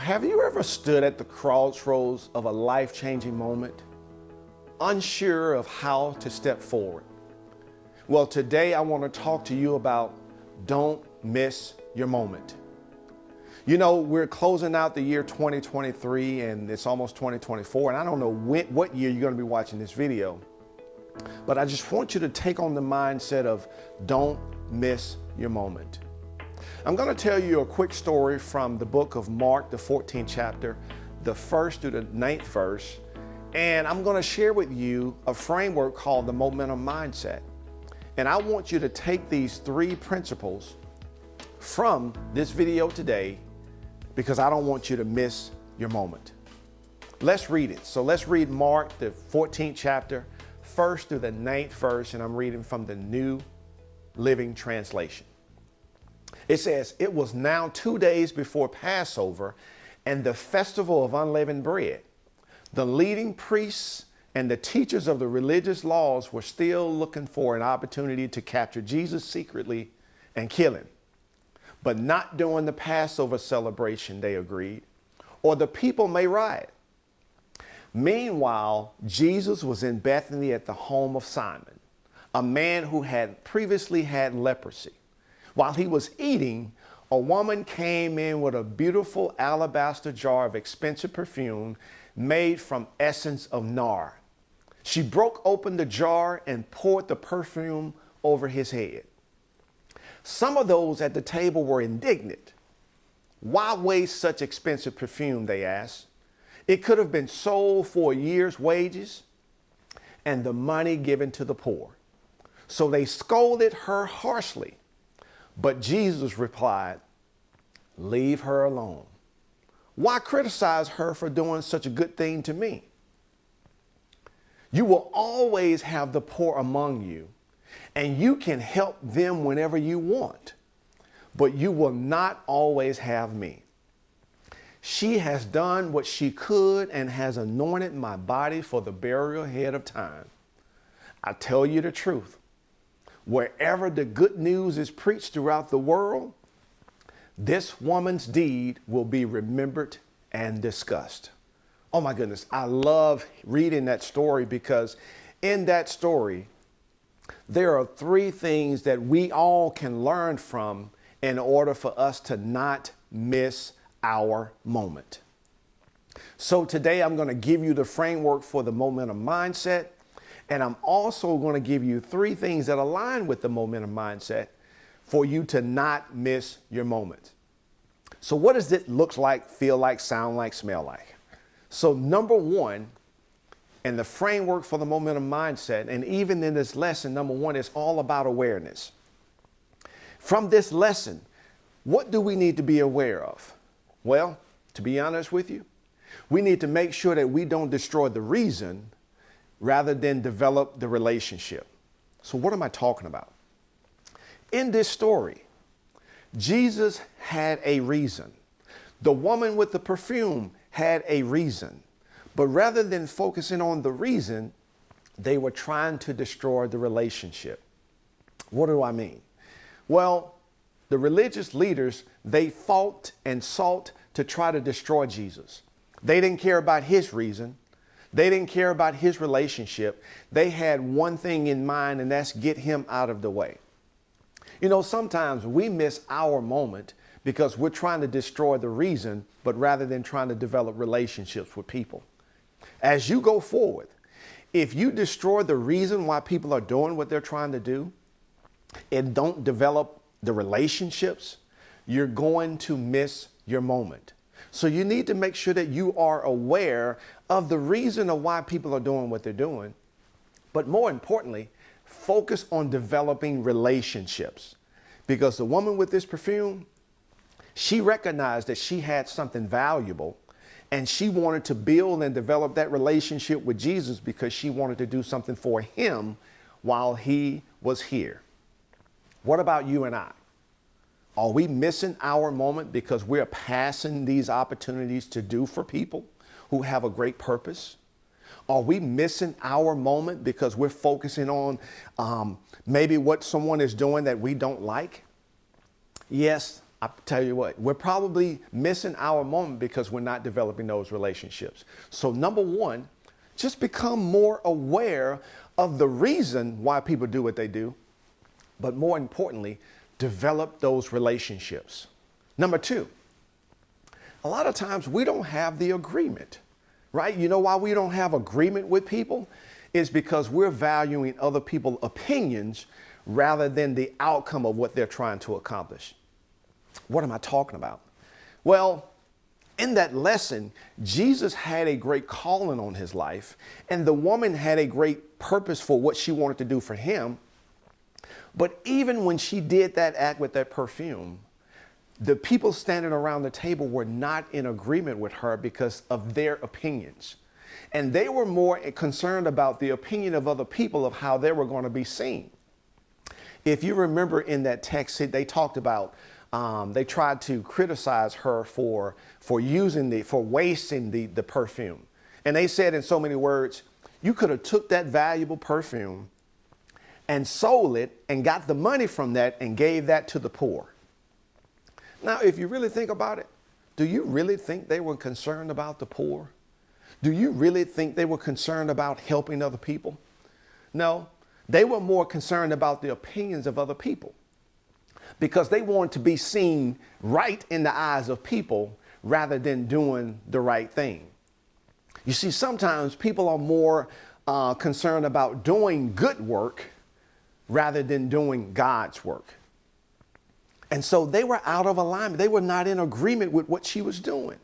Have you ever stood at the crossroads of a life-changing moment, unsure of how to step forward? Well, today I want to talk to you about don't miss your moment. You know, we're closing out the year 2023 and it's almost 2024, and I don't know what year you're going to be watching this video, but I just want you to take on the mindset of don't miss your moment. I'm going to tell you a quick story from the book of Mark, the 14th chapter, the 1st through the 9th verse. And I'm going to share with you a framework called the momentum mindset. And I want you to take these three principles from this video today because I don't want you to miss your moment. Let's read it. So let's read Mark, the 14th chapter, 1st through the 9th verse. And I'm reading from the New Living Translation. It says, "It was now 2 days before Passover and the festival of unleavened bread. The leading priests and the teachers of the religious laws were still looking for an opportunity to capture Jesus secretly and kill him. But not during the Passover celebration, they agreed, or the people may riot. Meanwhile, Jesus was in Bethany at the home of Simon, a man who had previously had leprosy. While he was eating, a woman came in with a beautiful alabaster jar of expensive perfume made from essence of nard. She broke open the jar and poured the perfume over his head. Some of those at the table were indignant. 'Why waste such expensive perfume?' they asked. 'It could have been sold for a year's wages and the money given to the poor.' So they scolded her harshly. But Jesus replied, 'Leave her alone. Why criticize her for doing such a good thing to me? You will always have the poor among you, and you can help them whenever you want, but you will not always have me. She has done what she could and has anointed my body for the burial ahead of time. I tell you the truth. Wherever the good news is preached throughout the world, this woman's deed will be remembered and discussed.'" Oh my goodness, I love reading that story because in that story, there are three things that we all can learn from in order for us to not miss our moment. So today I'm going to give you the framework for the momentum mindset. And I'm also going to give you three things that align with the momentum mindset for you to not miss your moment. So what does it look like, feel like, sound like, smell like? So number one, and the framework for the momentum mindset, and even in this lesson, number one is all about awareness. From this lesson, what do we need to be aware of? Well, to be honest with you, we need to make sure that we don't destroy the reason rather than develop the relationship. So what am I talking about? In this story, Jesus had a reason. The woman with the perfume had a reason. But rather than focusing on the reason, they were trying to destroy the relationship. What do I mean? Well, the religious leaders, they fought and sought to try to destroy Jesus. They didn't care about his reason. They didn't care about his relationship. They had one thing in mind, and that's get him out of the way. You know, sometimes we miss our moment because we're trying to destroy the reason, but rather than trying to develop relationships with people. As you go forward, if you destroy the reason why people are doing what they're trying to do and don't develop the relationships, you're going to miss your moment. So you need to make sure that you are aware of the reason of why people are doing what they're doing. But more importantly, focus on developing relationships. Because the woman with this perfume, she recognized that she had something valuable and she wanted to build and develop that relationship with Jesus because she wanted to do something for him while he was here. What about you and I? Are we missing our moment because we're passing these opportunities to do for people who have a great purpose? Are we missing our moment because we're focusing on maybe what someone is doing that we don't like? Yes, I tell you what, we're probably missing our moment because we're not developing those relationships. So number one, just become more aware of the reason why people do what they do, but more importantly, develop those relationships. Number two, a lot of times we don't have the agreement, right? You know why we don't have agreement with people? It's because we're valuing other people's opinions rather than the outcome of what they're trying to accomplish. What am I talking about? Well, in that lesson, Jesus had a great calling on his life, and the woman had a great purpose for what she wanted to do for him. But even when she did that act with that perfume, the people standing around the table were not in agreement with her because of their opinions. And they were more concerned about the opinion of other people of how they were going to be seen. If you remember in that text, they talked about, they tried to criticize her for wasting the perfume. And they said in so many words, you could have took that valuable perfume and sold it and got the money from that and gave that to the poor. Now, if you really think about it, do you really think they were concerned about the poor? Do you really think they were concerned about helping other people? No, they were more concerned about the opinions of other people because they wanted to be seen right in the eyes of people rather than doing the right thing. You see, sometimes people are more concerned about doing good work rather than doing God's work. And so they were out of alignment. They were not in agreement with what she was doing.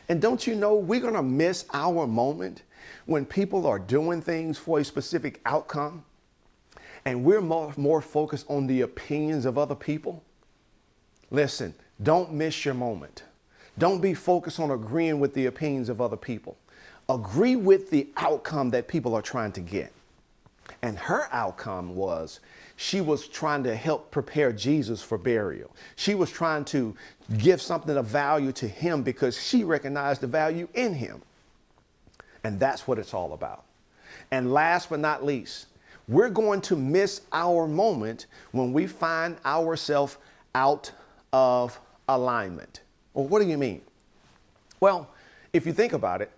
And don't you know, we're going to miss our moment when people are doing things for a specific outcome and we're more focused on the opinions of other people. Listen, don't miss your moment. Don't be focused on agreeing with the opinions of other people. Agree with the outcome that people are trying to get. And her outcome was she was trying to help prepare Jesus for burial. She was trying to give something of value to him because she recognized the value in him. And that's what it's all about. And last but not least, we're going to miss our moment when we find ourselves out of alignment. Well, what do you mean? Well, if you think about it,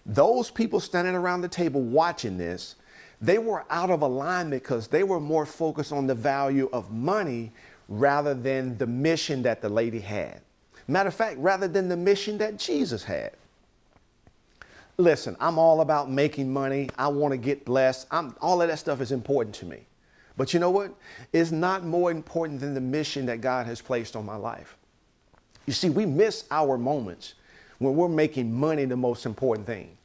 those people standing around the table watching this, they were out of alignment because they were more focused on the value of money rather than the mission that the lady had. Matter of fact, rather than the mission that Jesus had. Listen, I'm all about making money. I want to get blessed. All of that stuff is important to me. But you know what? It's not more important than the mission that God has placed on my life. You see, we miss our moments when we're making money the most important thing.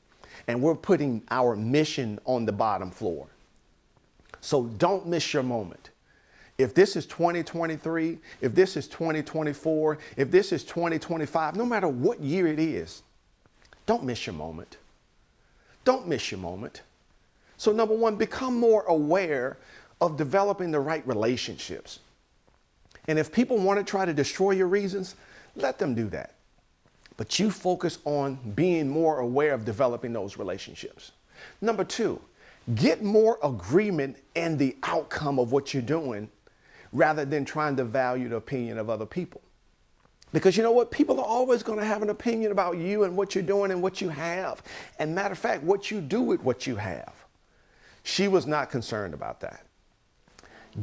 And we're putting our mission on the bottom floor. So don't miss your moment. If this is 2023, if this is 2024, if this is 2025, no matter what year it is, don't miss your moment. Don't miss your moment. So number one, become more aware of developing the right relationships. And if people want to try to destroy your reasons, let them do that. But you focus on being more aware of developing those relationships. Number two, get more agreement in the outcome of what you're doing rather than trying to value the opinion of other people. Because you know what? People are always going to have an opinion about you and what you're doing and what you have. And matter of fact, what you do with what you have. She was not concerned about that.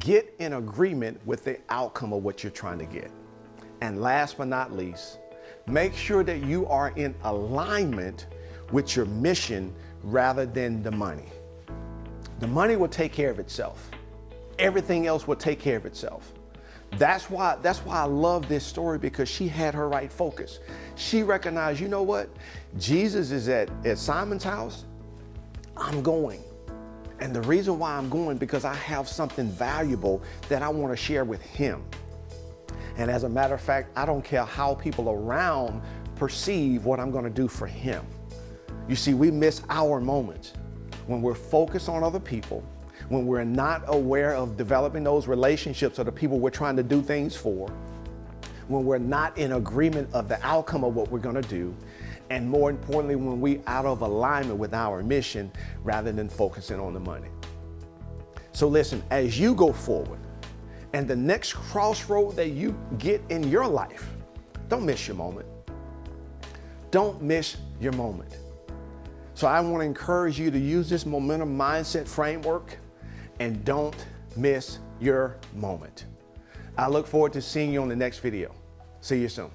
Get in agreement with the outcome of what you're trying to get. And last but not least, make sure that you are in alignment with your mission rather than the money. The money will take care of itself. Everything else will take care of itself. That's why I love this story, because she had her right focus. She recognized, you know what? Jesus is at Simon's house. I'm going. And the reason why I'm going, because I have something valuable that I want to share with him. And as a matter of fact, I don't care how people around perceive what I'm going to do for him. You see, we miss our moments when we're focused on other people, when we're not aware of developing those relationships of the people we're trying to do things for, when we're not in agreement of the outcome of what we're going to do, and more importantly, when we're out of alignment with our mission rather than focusing on the money. So listen, as you go forward And the next crossroad that you get in your life, don't miss your moment. Don't miss your moment. So I want to encourage you to use this momentum mindset framework and don't miss your moment. I look forward to seeing you on the next video. See you soon.